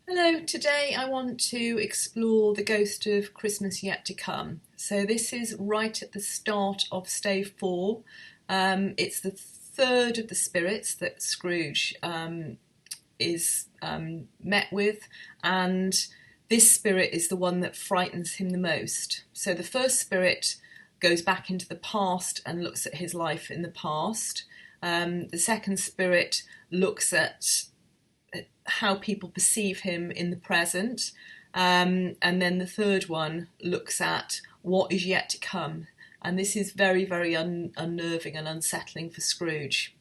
Hello, today I want to explore the ghost of Christmas yet to come. So this is right at the start of Stave 4. It's the third of the spirits that Scrooge is met with, and this spirit is the one that frightens him the most. So the first spirit goes back into the past and looks at his life in the past. The second spirit looks at how people perceive him in the present. And then the third one looks at what is yet to come. And this is very, very unnerving and unsettling for Scrooge.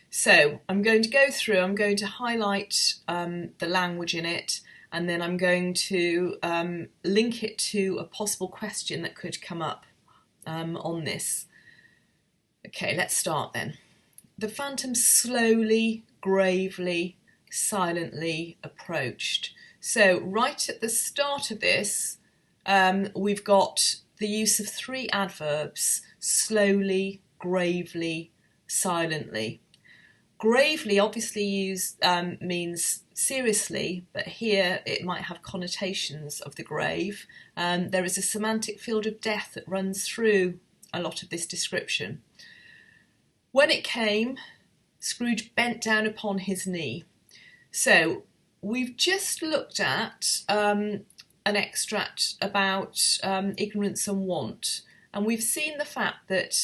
So I'm going to highlight the language in it, and then I'm going to link it to a possible question that could come up on this. Okay, let's start then. The phantom slowly, gravely, silently approached. So right at the start of this, we've got the use of three adverbs: slowly, gravely, silently. Gravely obviously means seriously, but here it might have connotations of the grave. There is a semantic field of death that runs through a lot of this description. When it came, Scrooge bent down upon his knee. So we've just looked at an extract about ignorance and want, and we've seen the fact that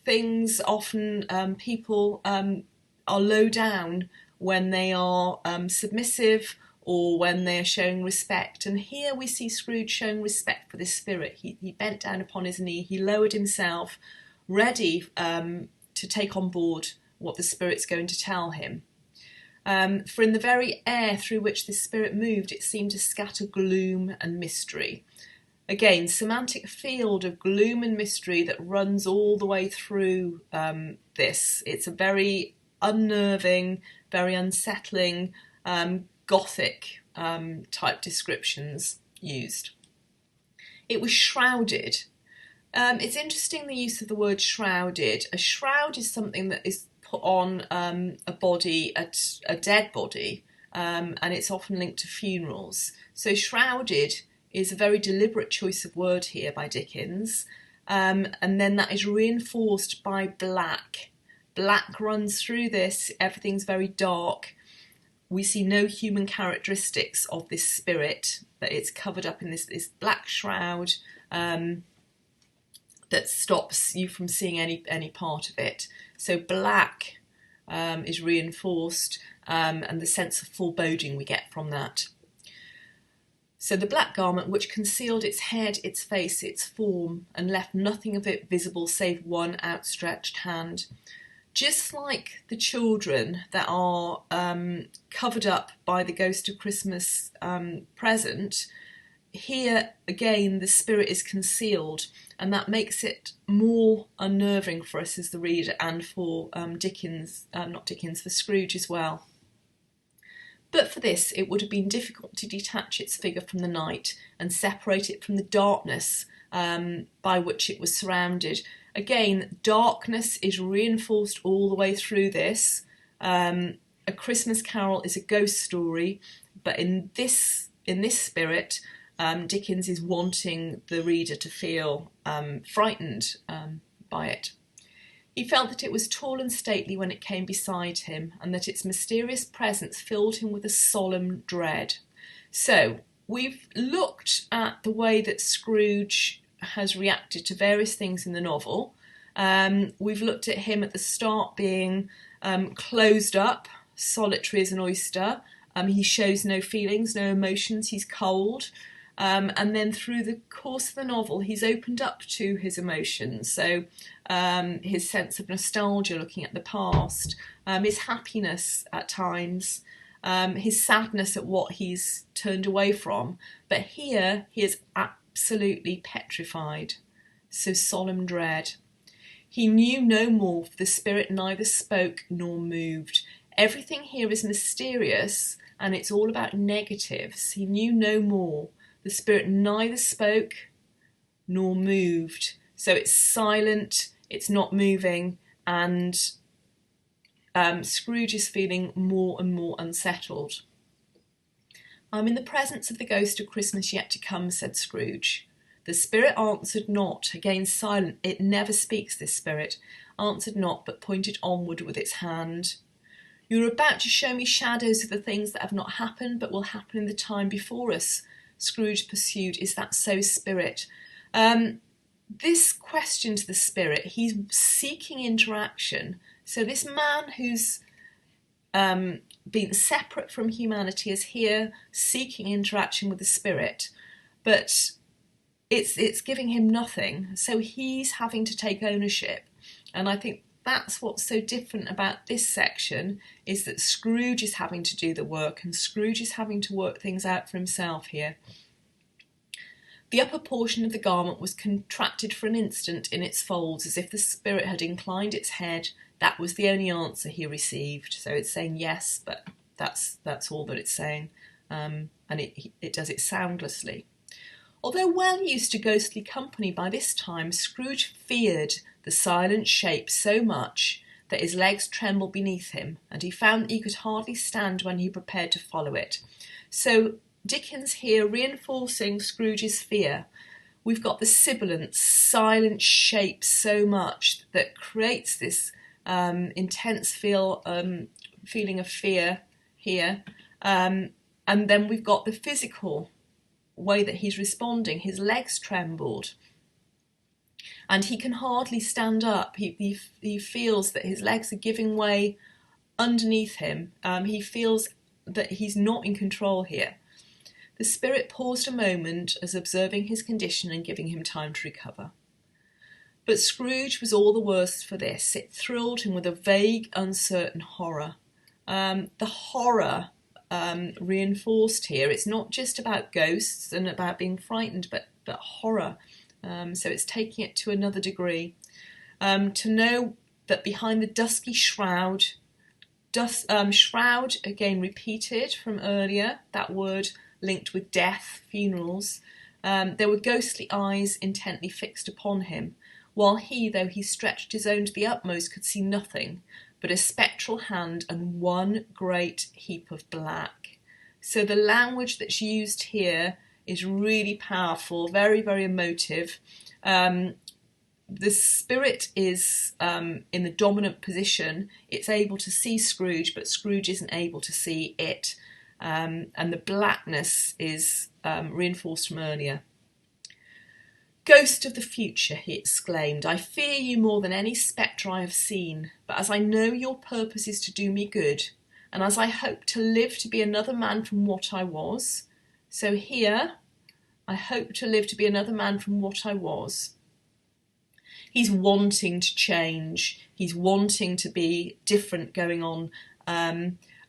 things often, people are low down when they are submissive or when they are showing respect. And here we see Scrooge showing respect for this spirit. He bent down upon his knee, he lowered himself, ready to take on board what the spirit's going to tell him. For in the very air through which this spirit moved, it seemed to scatter gloom and mystery. Again, semantic field of gloom and mystery that runs all the way through this. It's a very unnerving, very unsettling, gothic type descriptions used. It was shrouded. It's interesting the use of the word shrouded. A shroud is something that is put on a body, a dead body, and it's often linked to funerals. So shrouded is a very deliberate choice of word here by Dickens, and then that is reinforced by black. Black runs through this, everything's very dark. We see no human characteristics of this spirit, that it's covered up in this black shroud that stops you from seeing any part of it. So black is reinforced, and the sense of foreboding we get from that. So the black garment, which concealed its head, its face, its form, and left nothing of it visible save one outstretched hand. Just like the children that are covered up by the ghost of Christmas present, here again the spirit is concealed, and that makes it more unnerving for us as the reader, and for for Scrooge as well. But for this, it would have been difficult to detach its figure from the night and separate it from the darkness by which it was surrounded. Again, darkness is reinforced all the way through this. A Christmas Carol is a ghost story, but in this spirit, Dickens is wanting the reader to feel frightened by it. He felt that it was tall and stately when it came beside him, and that its mysterious presence filled him with a solemn dread. So we've looked at the way that Scrooge has reacted to various things in the novel. We've looked at him at the start being closed up, solitary as an oyster. He shows no feelings, no emotions, he's cold. And then through the course of the novel, he's opened up to his emotions. So his sense of nostalgia, looking at the past, his happiness at times, his sadness at what he's turned away from. But here he is absolutely petrified. So solemn dread. He knew no more, for the spirit neither spoke nor moved. Everything here is mysterious, and it's all about negatives. He knew no more. The spirit neither spoke nor moved. So it's silent, it's not moving, and Scrooge is feeling more and more unsettled. "I'm in the presence of the ghost of Christmas yet to come," said Scrooge. The spirit answered not, again silent. It never speaks, this spirit. Answered not, but pointed onward with its hand. "You are about to show me shadows of the things that have not happened, but will happen in the time before us," Scrooge pursued. "Is that so, spirit?" This question to the spirit, he's seeking interaction. So this man who's been separate from humanity is here seeking interaction with the spirit, but it's giving him nothing. So he's having to take ownership. And I think that's what's so different about this section, is that Scrooge is having to do the work, and Scrooge is having to work things out for himself here. The upper portion of the garment was contracted for an instant in its folds, as if the spirit had inclined its head. That was the only answer he received. So it's saying yes, but that's all that it's saying, and it does it soundlessly. Although well used to ghostly company by this time, Scrooge feared the silent shape so much that his legs trembled beneath him, and he found that he could hardly stand when he prepared to follow it. So Dickens here reinforcing Scrooge's fear. We've got the sibilant, silent shape so much that creates this intense feeling of fear here. And then we've got the physical way that he's responding. His legs trembled. And he can hardly stand up. He feels that his legs are giving way underneath him. He feels that he's not in control here. The spirit paused a moment as observing his condition and giving him time to recover. But Scrooge was all the worse for this. It thrilled him with a vague, uncertain horror. The horror reinforced here. It's not just about ghosts and about being frightened, but horror. So it's taking it to another degree. To know that behind the dusky shroud, shroud again repeated from earlier, that word linked with death, funerals, there were ghostly eyes intently fixed upon him, while he, though he stretched his own to the utmost, could see nothing but a spectral hand and one great heap of black. So the language that's used here is really powerful, very, very emotive. The spirit is in the dominant position. It's able to see Scrooge, but Scrooge isn't able to see it. And the blackness is reinforced from earlier. "Ghost of the future," he exclaimed, "I fear you more than any spectre I have seen, but as I know your purpose is to do me good, and as I hope to live to be another man from what I was, so here, I hope to live to be another man from what I was." He's wanting to change. He's wanting to be different going on.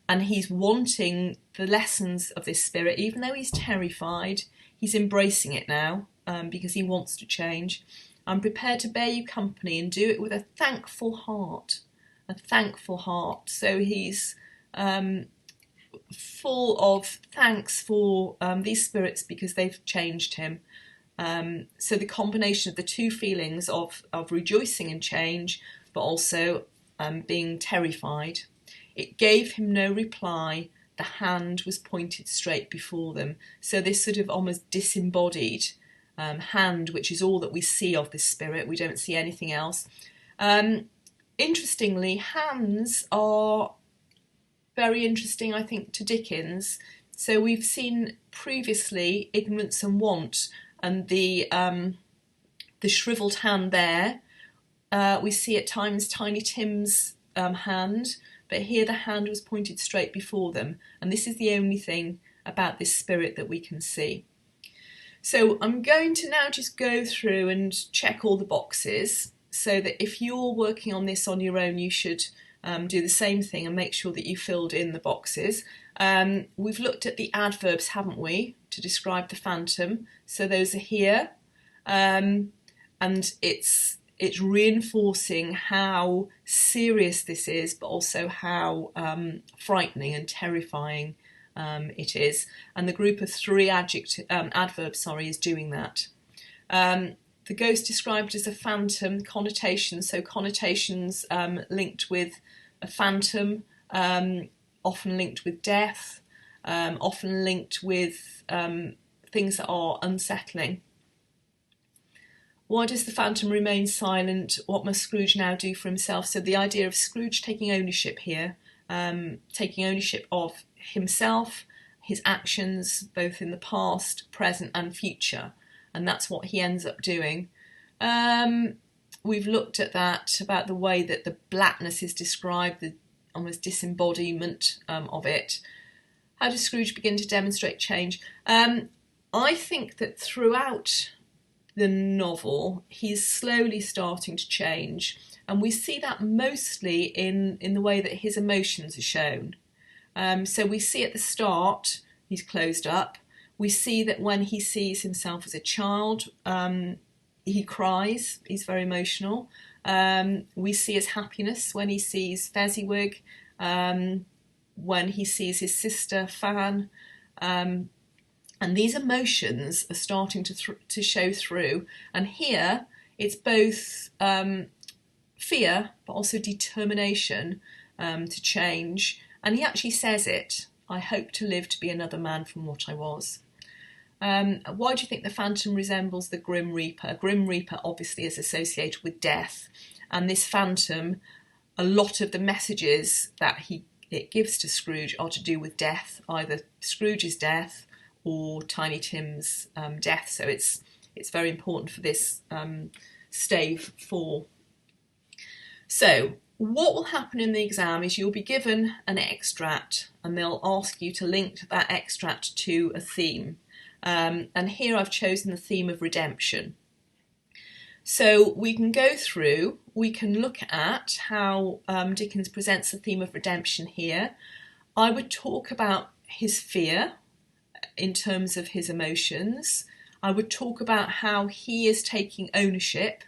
And he's wanting the lessons of this spirit. Even though he's terrified, he's embracing it now because he wants to change. "I'm prepared to bear you company and do it with a thankful heart." A thankful heart. So he's full of thanks for these spirits because they've changed him. So the combination of the two feelings of rejoicing in change, but also being terrified. It gave him no reply. The hand was pointed straight before them. So this sort of almost disembodied hand, which is all that we see of this spirit. We don't see anything else. Interestingly, hands are very interesting, I think, to Dickens. So we've seen previously ignorance and want, and the shrivelled hand there. We see at times Tiny Tim's hand, but here the hand was pointed straight before them, and this is the only thing about this spirit that we can see. So I'm going to now just go through and check all the boxes, so that if you're working on this on your own, you should do the same thing and make sure that you filled in the boxes. We've looked at the adverbs, haven't we, to describe the phantom. So those are here, and it's reinforcing how serious this is, but also how frightening and terrifying it is. And the group of three adverbs, is doing that. The ghost described as a phantom, connotations. So connotations linked with a phantom, often linked with death. often linked with things that are unsettling. Why does the phantom remain silent? What must Scrooge now do for himself? So the idea of Scrooge taking ownership here, taking ownership of himself, his actions, both in the past, present and future. And that's what he ends up doing. We've looked at that, about the way that the blackness is described, the almost disembodiment of it. How does Scrooge begin to demonstrate change? I think that throughout the novel, he's slowly starting to change, and we see that mostly in the way that his emotions are shown. So we see at the start he's closed up. We see that when he sees himself as a child, he cries. He's very emotional. We see his happiness when he sees Fezziwig, when he sees his sister Fan. And these emotions are starting to show through. And here it's both fear, but also determination to change. And he actually says it, I hope to live to be another man from what I was. Why do you think the phantom resembles the Grim Reaper? Grim Reaper obviously is associated with death. And this phantom, a lot of the messages that it gives to Scrooge are to do with death, either Scrooge's death or Tiny Tim's death. So it's very important for this Stave 4. So what will happen in the exam is you'll be given an extract and they'll ask you to link that extract to a theme. And here I've chosen the theme of redemption. So we can go through, we can look at how Dickens presents the theme of redemption here. I would talk about his fear in terms of his emotions. I would talk about how he is taking ownership,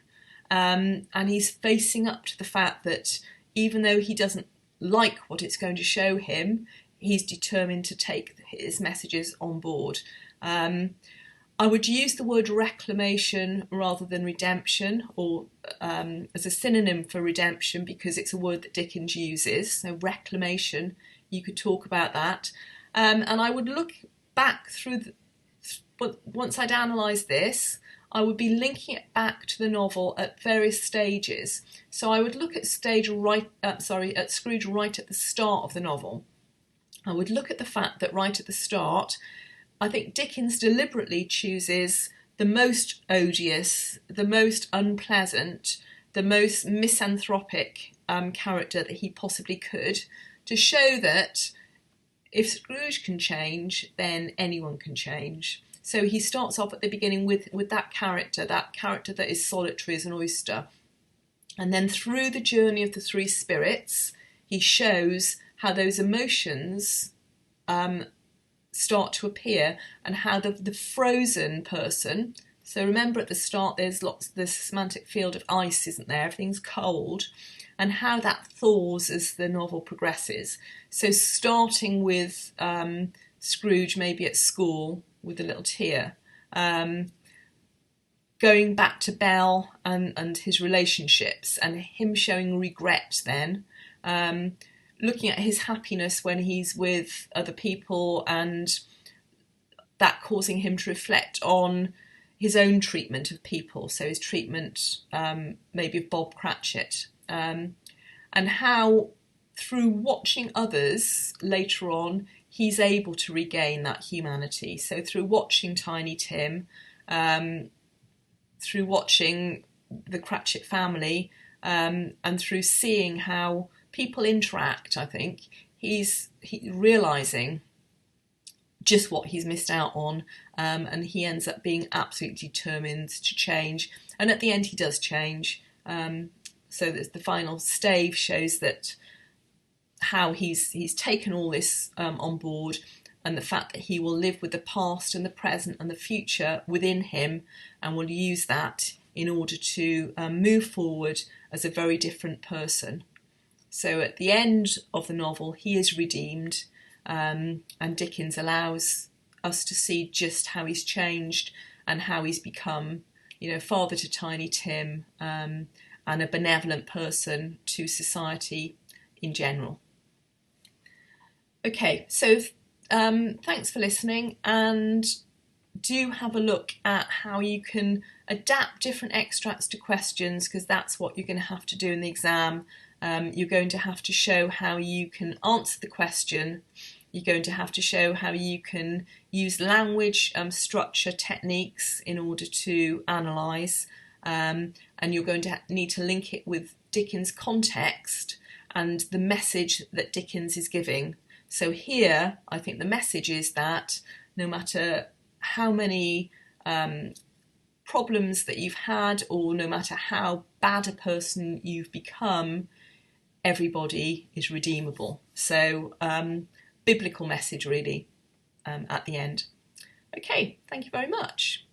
and he's facing up to the fact that even though he doesn't like what it's going to show him, he's determined to take his messages on board. I would use the word reclamation rather than redemption, or as a synonym for redemption, because it's a word that Dickens uses. So reclamation, you could talk about that. And I would look back through, once I'd analysed this, I would be linking it back to the novel at various stages. So I would look at Scrooge right at the start of the novel. I would look at the fact that right at the start, I think Dickens deliberately chooses the most odious, the most unpleasant, the most misanthropic character that he possibly could, to show that if Scrooge can change, then anyone can change. So he starts off at the beginning with that character that is solitary as an oyster. And then through the journey of the three spirits, he shows how those emotions start to appear, and how the frozen person, so remember at the start there's the semantic field of ice, isn't there? Everything's cold, and how that thaws as the novel progresses. So starting with Scrooge maybe at school with a little tear, going back to Belle and his relationships and him showing regret then, looking at his happiness when he's with other people and that causing him to reflect on his own treatment of people, so his treatment maybe of Bob Cratchit, and how through watching others later on he's able to regain that humanity. So through watching Tiny Tim, through watching the Cratchit family, and through seeing how people interact, I think he's realising just what he's missed out on, and he ends up being absolutely determined to change, and at the end he does change. So that the final stave shows that how he's taken all this on board, and the fact that he will live with the past and the present and the future within him, and will use that in order to move forward as a very different person. So at the end of the novel, he is redeemed, and Dickens allows us to see just how he's changed and how he's become, father to Tiny Tim, and a benevolent person to society in general. Okay, so thanks for listening, and do have a look at how you can adapt different extracts to questions, because that's what you're going to have to do in the exam. You're going to have to show how you can answer the question. You're going to have to show how you can use language, structure, techniques in order to analyse, and you're going to need to link it with Dickens' context and the message that Dickens is giving. So here, I think the message is that no matter how many problems that you've had, or no matter how bad a person you've become, everybody is redeemable. So biblical message really at the end. Okay, thank you very much.